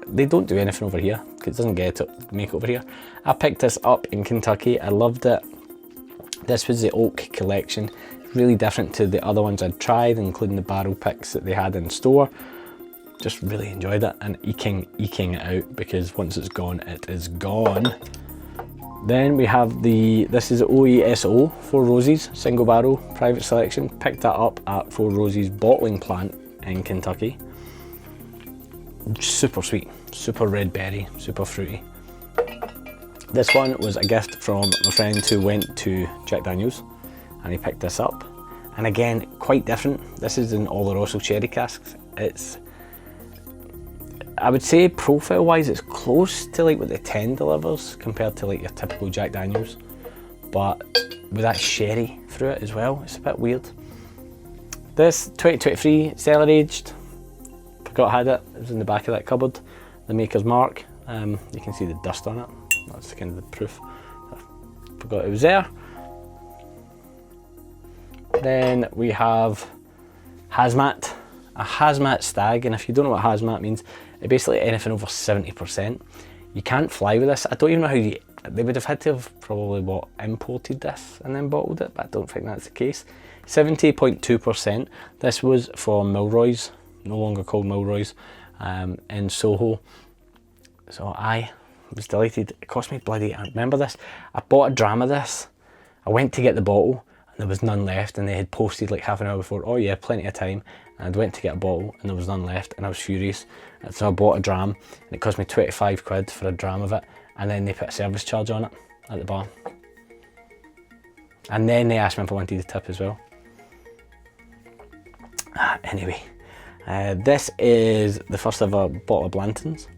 They don't do anything over here because it doesn't make it over here. I picked this up in Kentucky. I loved it. This was the Oak collection. Really different to the other ones I'd tried, including the barrel picks that they had in store. Just really enjoyed it, and eking it out because once it's gone, it is gone. Then we have this is OESO 4 Roses single barrel private selection. Picked that up at 4 Roses bottling plant in Kentucky. Super sweet, super red berry, super fruity. This one was a gift from my friend who went to Jack Daniel's, and he picked this up. And again, quite different. This is in Oloroso cherry casks. It's, I would say profile wise, it's close to like what the 10 delivers compared to like your typical Jack Daniel's, but with that sherry through it as well. It's a bit weird. This 2023 cellar aged. Forgot I had it. It was in the back of that cupboard. The maker's mark. You can see the dust on it. That's kind of the proof. I forgot it was there. Then we have Hazmat. A Hazmat Stag, and if you don't know what Hazmat means, it's basically anything over 70%. You can't fly with this. I don't even know how they would have had to have probably imported this and then bottled it, but I don't think that's the case. 70.2%. This was from Milroy's, no longer called Milroy's, in Soho. So I was delighted. It cost me bloody, I remember this, I bought a dram of this. I went to get the bottle and there was none left, and they had posted like half an hour before, oh yeah, plenty of time. And I went to get a bottle and there was none left, and I was furious. And so I bought a dram, and it cost me 25 quid for a dram of it, and then they put a service charge on it at the bar. And then they asked me if I wanted a tip as well. Anyway, this is the first ever bottle of Blanton's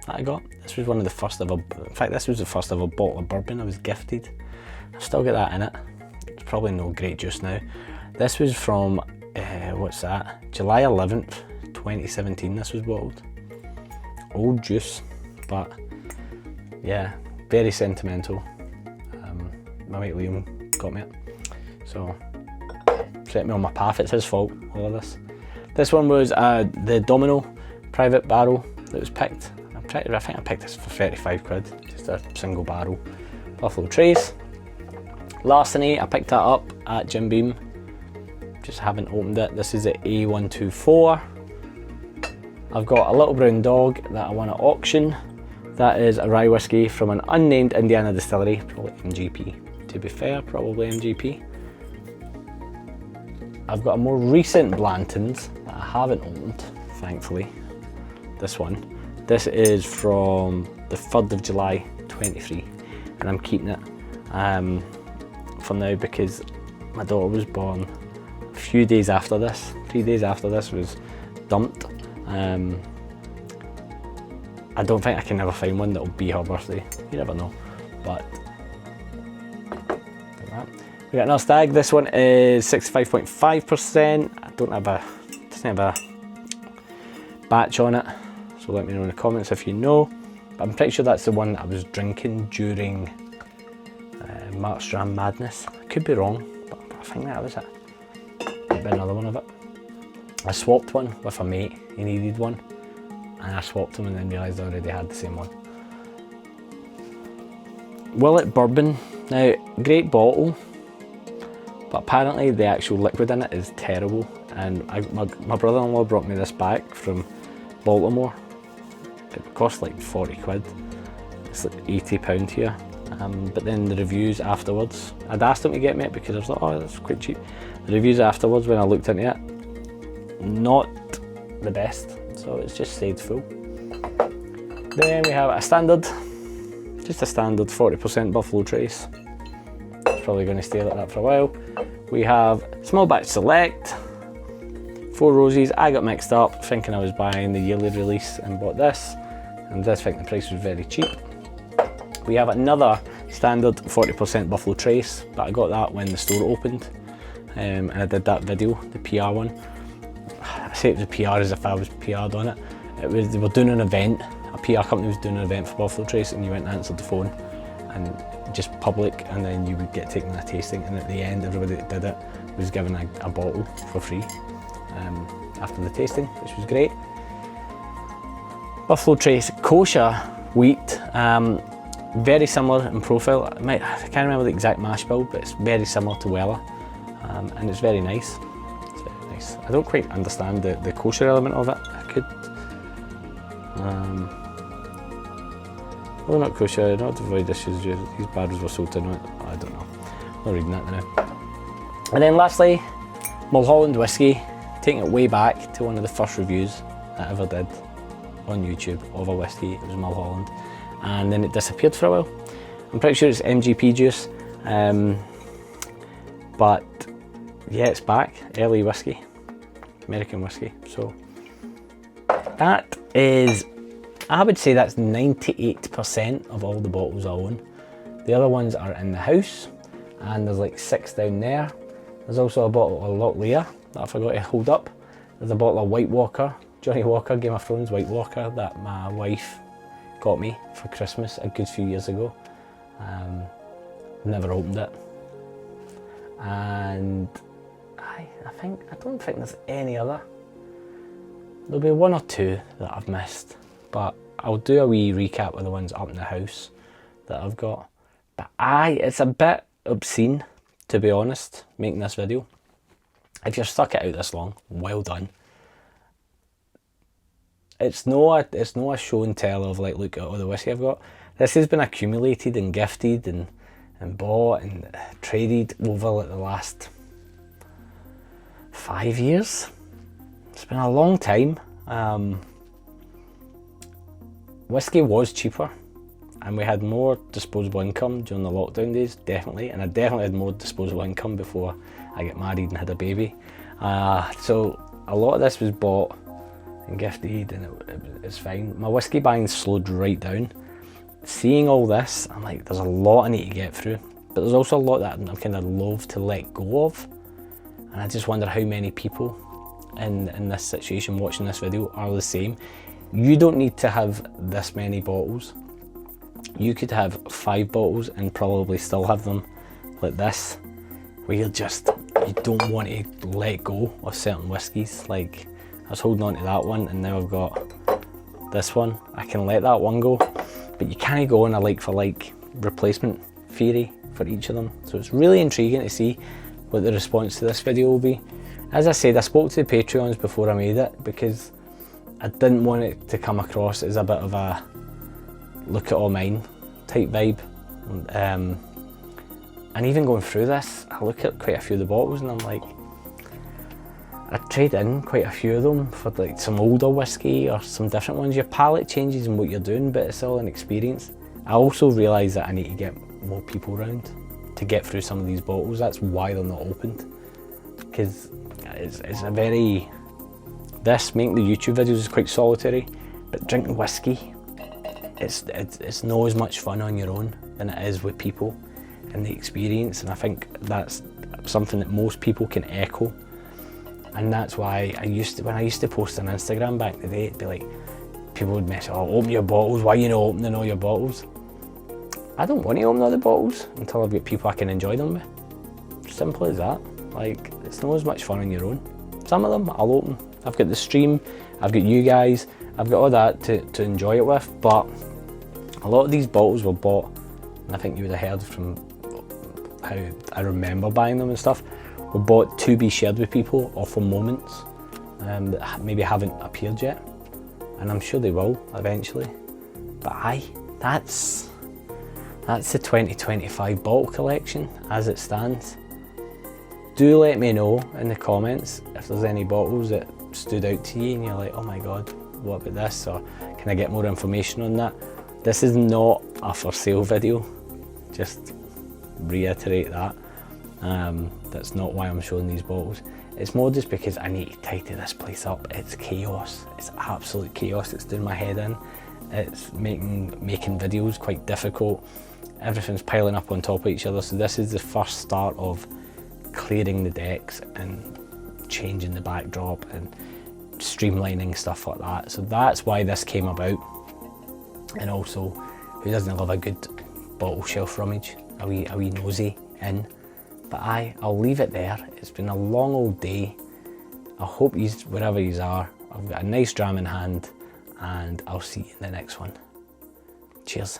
that I got. This was one of the first ever, in fact this was the first ever bottle of bourbon I was gifted. I've still got that in it. It's probably no great juice now. This was from, what's that, July 11th, 2017 this was bottled. Old juice, but yeah, very sentimental. My mate Liam got me it, so set me on my path. It's his fault, all of this. This one was the Domino private barrel that was picked. I think I picked this for 35 quid, just a single barrel. Buffalo Trace. Larceny, I picked that up at Jim Beam. Just haven't opened it. This is at A124. I've got a little brown dog that I won at auction. That is a rye whiskey from an unnamed Indiana distillery, probably MGP. To be fair, probably MGP. I've got a more recent Blanton's that I haven't owned, thankfully. This one. This is from the 3rd of July 23, and I'm keeping it for now because my daughter was born a few days after this. 3 days after this was dumped. I don't think I can ever find one that'll be her birthday. You never know, but we got another stag. This one is 65.5%. I don't have a, doesn't have a batch on it, so let me know in the comments if you know. But I'm pretty sure that's the one that I was drinking during Markstram Madness. I could be wrong, but I think that was it. Might be another one of it. I swapped one with a mate. He needed one, and I swapped them and then realised I already had the same one. Willet Bourbon. Now, great bottle, but apparently the actual liquid in it is terrible. And my brother-in-law brought me this back from Baltimore. It cost like 40 quid. It's like £80 here. But then the reviews afterwards, I'd asked him to get me it because I was like, oh, that's quite cheap. The reviews afterwards, when I looked into it, not the best. So it's just stayed full. Then we have a standard, just a standard 40% Buffalo Trace. It's probably going to stay like that for a while. We have Small Batch Select, Four Roses. I got mixed up thinking I was buying the yearly release and bought this, and I think the price was very cheap. We have another standard 40% Buffalo Trace, but I got that when the store opened, and I did that video, the PR one. I say it was a PR as if I was PR'd on it. It was, they were doing an event, a PR company was doing an event for Buffalo Trace, and you went and answered the phone, and just public, and then you would get taken a tasting, and at the end everybody that did it was given a bottle for free after the tasting, which was great. Buffalo Trace kosher wheat, very similar in profile. I can't remember the exact mash bill, but it's very similar to Weller, and it's very nice. It's very nice. I don't quite understand the kosher element of it. I could. Well, not kosher, not to avoid issues. These barrels were sold in it. I don't know. I'm not reading that now. And then lastly, Mulholland Whiskey, taking it way back to one of the first reviews I ever did on YouTube of a whiskey. It was Mulholland, and then it disappeared for a while. I'm pretty sure it's MGP juice, but yeah, it's back. LA whiskey, American whiskey. So that is, I would say that's 98% of all the bottles I own. The other ones are in the house, and there's like 6 down there. There's also a bottle of Lowlander that I forgot to hold up. There's a bottle of White Walker, Johnny Walker, Game of Thrones White Walker, that my wife got me for Christmas a good few years ago. Never opened it. And I don't think there's any other. There'll be 1 or 2 that I've missed, but I'll do a wee recap of the ones up in the house that I've got. But it's a bit obscene, to be honest, making this video. If you're stuck it out this long, well done. It's no a show and tell of like, look at all the whiskey I've got. This has been accumulated and gifted and bought and traded over like the last 5 years. It's been a long time. Whiskey was cheaper, and we had more disposable income during the lockdown days, definitely, and I definitely had more disposable income before I got married and had a baby. So a lot of this was bought and gifted, and it's fine. My whiskey buying slowed right down. Seeing all this, I'm like, there's a lot I need to get through, but there's also a lot that I'm kind of loath to let go of. And I just wonder how many people in this situation watching this video are the same. You don't need to have this many bottles. You could have 5 bottles and probably still have them like this, where you don't want to let go of certain whiskies. Like, I was holding on to that one, and now I've got this one. I can let that one go, but you can't go on a like for like replacement theory for each of them. So it's really intriguing to see what the response to this video will be. As I said, I spoke to the Patreons before I made it, because I didn't want it to come across as a bit of a look at all mine type vibe. And even going through this, I look at quite a few of the bottles and I'm like, I trade in quite a few of them for like some older whiskey or some different ones. Your palate changes in what you're doing, but it's all an experience. I also realise that I need to get more people around to get through some of these bottles. That's why they're not opened, because it's a very, making the YouTube videos is quite solitary, but drinking whiskey, it's not as much fun on your own than it is with people and the experience. And I think that's something that most people can echo. And that's why when I used to post on Instagram back in the day, it'd be like, people would message, oh, open your bottles, why are you not opening all your bottles? I don't want to open all the bottles until I've got people I can enjoy them with. Simple as that. Like, it's not as much fun on your own. Some of them I'll open. I've got the stream, I've got you guys, I've got all that to enjoy it with, but a lot of these bottles were bought, and I think you would have heard from how I remember buying them and stuff, were bought to be shared with people or for moments that maybe haven't appeared yet, and I'm sure they will eventually. But that's the 2025 bottle collection as it stands. Do let me know in the comments if there's any bottles that stood out to you and you're like, oh my god, what about this, or can I get more information on that? This is not a for sale video, just reiterate that. That's not why I'm showing these bottles. It's more just because I need to tidy this place up. It's chaos. It's absolute chaos. It's doing my head in. It's making videos quite difficult. Everything's piling up on top of each other. So this is the first start of clearing the decks and changing the backdrop and streamlining stuff like that. So that's why this came about. And also, who doesn't love a good bottle shelf rummage? A wee nosy in. But I'll leave it there. It's been a long old day. I hope wherever you are, I've got a nice dram in hand, and I'll see you in the next one. Cheers.